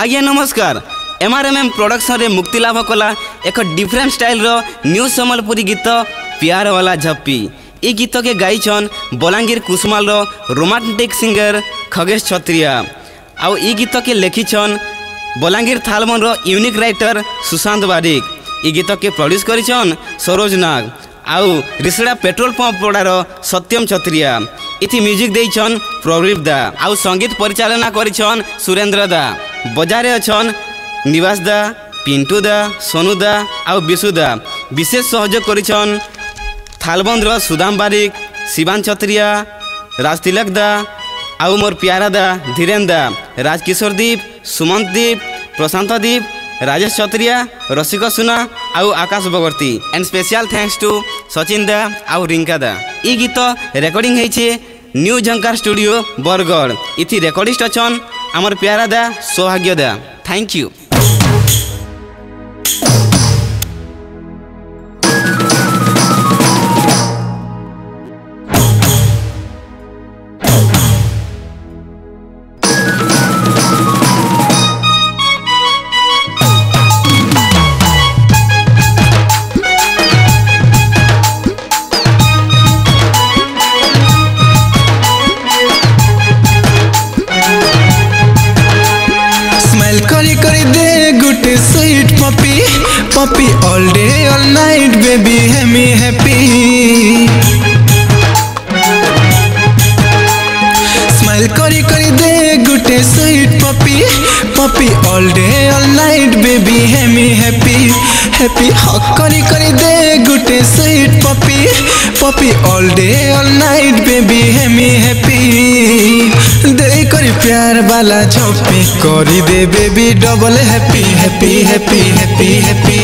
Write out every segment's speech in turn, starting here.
आज्ञा नमस्कार। एमआरएमएम प्रोडक्शन रे मुक्ति लाभ कला एक डिफरेंट स्टाइल रो न्यू सम्बलपुरी गीत प्यार वाला झप्पी। ई गीत के गाइछन बलांगीर कुसुमाल रो रोमांटिक सिंगर खगेश छत्रिया। आउ ई गीत के लिखिछन बलांगीर थालमन रो यूनिक राइटर सुशांत बारिक। ई गीत के प्रोड्यूस करिछन सरोज नाग। आउ रिसड़ा पेट्रोल पंप पड़ार सत्यम छत्रिया। इथि म्यूजिक देइछन प्रदीप दा। आउ संगीत परिचालना करिछन सुरेंद्र दा। बजारे अछन निवास दा, पिंटू दा, सोनू दा आउ विशु दा। विशेष सहयोग करिछन थालबंद रो सुदाम बारिक, शिवान छत्रिया, राजतिलक दा आउ मोर प्यारा दा धीरेन दा, राजकिशोर दीप, सुमंत दीप, प्रशांत दीप, राजेश छत्रिया, रसिक सुना आउ Akash Bagarti. And special thanks to Sachin da आउ रिंका दा। ई गीत रेकर्डिंग है न्यू झंकार स्टूडियो बरगढ़। इथि रेकर्डिस्ट अछन आमर प्यारा दा Saubhagya da. Thank you. Puppy all day all night baby me happy. Smile kari kari de gute sweet puppy. Puppy all day all night baby me happy. Happy hug kari kari de gute sweet puppy. Puppy all day all night baby me happy. दे करी प्यार वाला झप्पी करी दे baby double happy happy happy happy happy.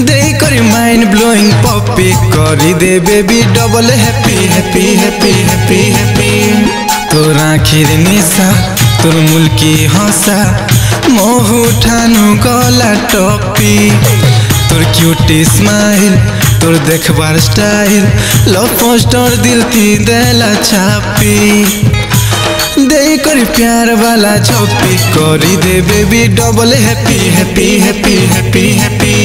दे करी mind blowing पप्पी करी दे baby double happy happy happy happy happy. तोर आखिर निशा तोर मुल्की हंसा मोह उठानु गला टप्पी। तोर क्यूटी स्माइल तोर देखबार स्टाइल लव पोस्टर दिल ती देला छापी। दे करी प्यार वाला झप्पी करी दे baby double happy happy happy happy happy.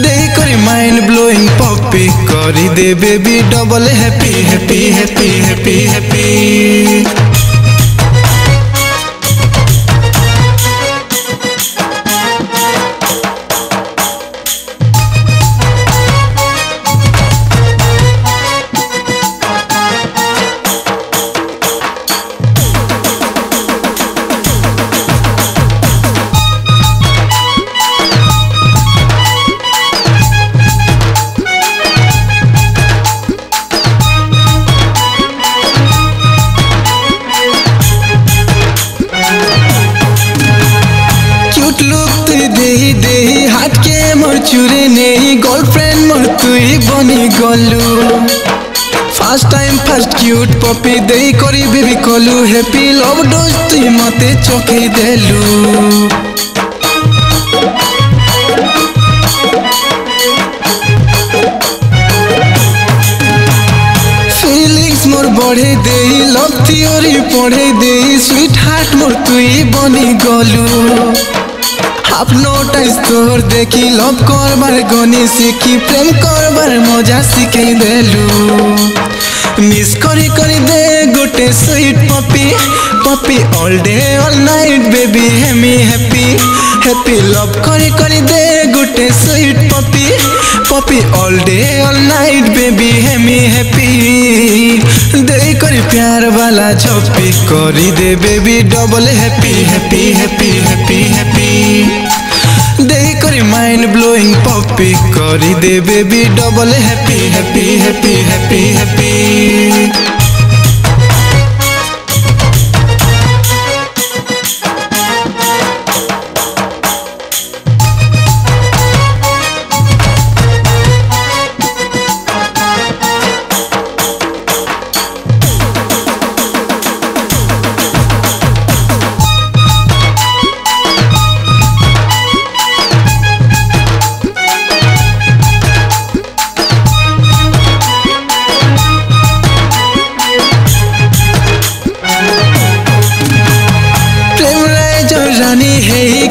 दे करी माइंड ब्लोइंग पप्पी करी दे baby double happy happy happy happy happy. चुरे नहीं गर्लफ्रेंड मोर तुई बनी गलु। फर्स्ट टाइम फर्स्ट क्यूट पपी दे करी बेबी कलु। हैप्पी लव डोज तुई मते चोखे देलु। फीलिंग्स मोर बढ़े दे लव थ्योरी पढ़े दे स्वीट हार्ट मोर तुई बनी गलु। हाफ नोटाइस तोर देखी लव करबार गनी सीखी प्रेम करबार मजा शिखै देलु। मिस करी करी दे गोटे स्वीट पपी पपी all day all night baby me happy happy. Love करी करी दे गोटे स्वीट पपी पपी all day all night baby me happy. दे करी प्यार वाला झप्पी करी दे baby double happy happy happy happy happy. दे करी माइंड ब्लोइंग पप्पी करी दे baby double happy happy happy happy happy.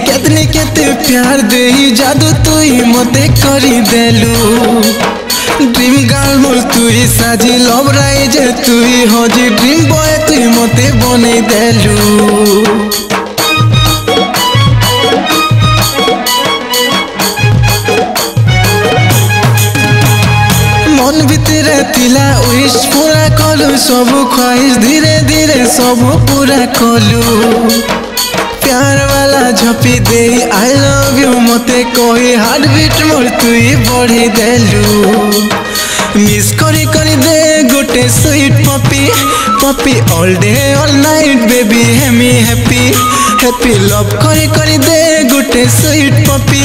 केतने केते प्यार देही जादू तुई मते करी देलू ड्रीम गर्ल मोर तुई साजी लव राइज तुई हजी ड्रीम बॉय तुई मते बने देलू मन भितर तिला उइश पूरा कलु सब ख्वाहिश धीरे धीरे सब पूरा कलु प्यार वाला झपी दे आई लव यू मते कही हार्ट बीट मोर तुई बढ़ी देलु मिस करी करी दे गोटे स्वीट पपी पपी all day all night baby हेमी हैप्पी हैप्पी लव करी दे गोटे स्वीट पपी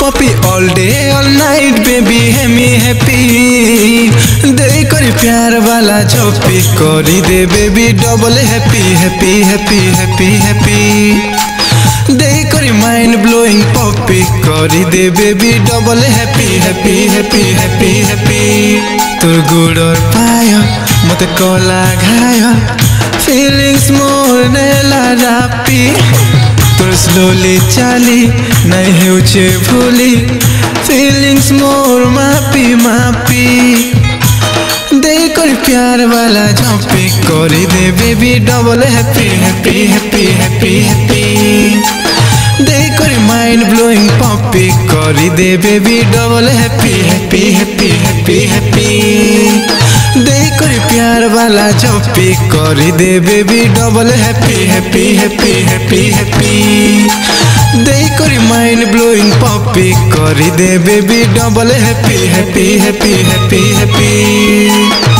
पपी all day all night baby हेमी हैप्पी दे करी प्यार वाला झपी करी दे baby double happy happy happy happy happy दे करी माइंड ब्लोइंग पपी करी दे baby double happy happy happy happy happy तोर गुड़र पाय मत कला घाय फीलिंग्स मोर नेला रापी तोर स्लोली चाली नहीं हेउचे भूली फीलिंग्स मोर मापी मापी दे कर प्यार वाला झपी करी दे baby double happy happy happy happy happy दे कर माइंड ब्लोइंग पपी करी दे baby double happy happy happy happy happy दे कर प्यार वाला झपी करी दे baby double happy happy happy happy happy दे कर माइंड ब्लोइंग पपी करी दे baby double happy happy happy happy happy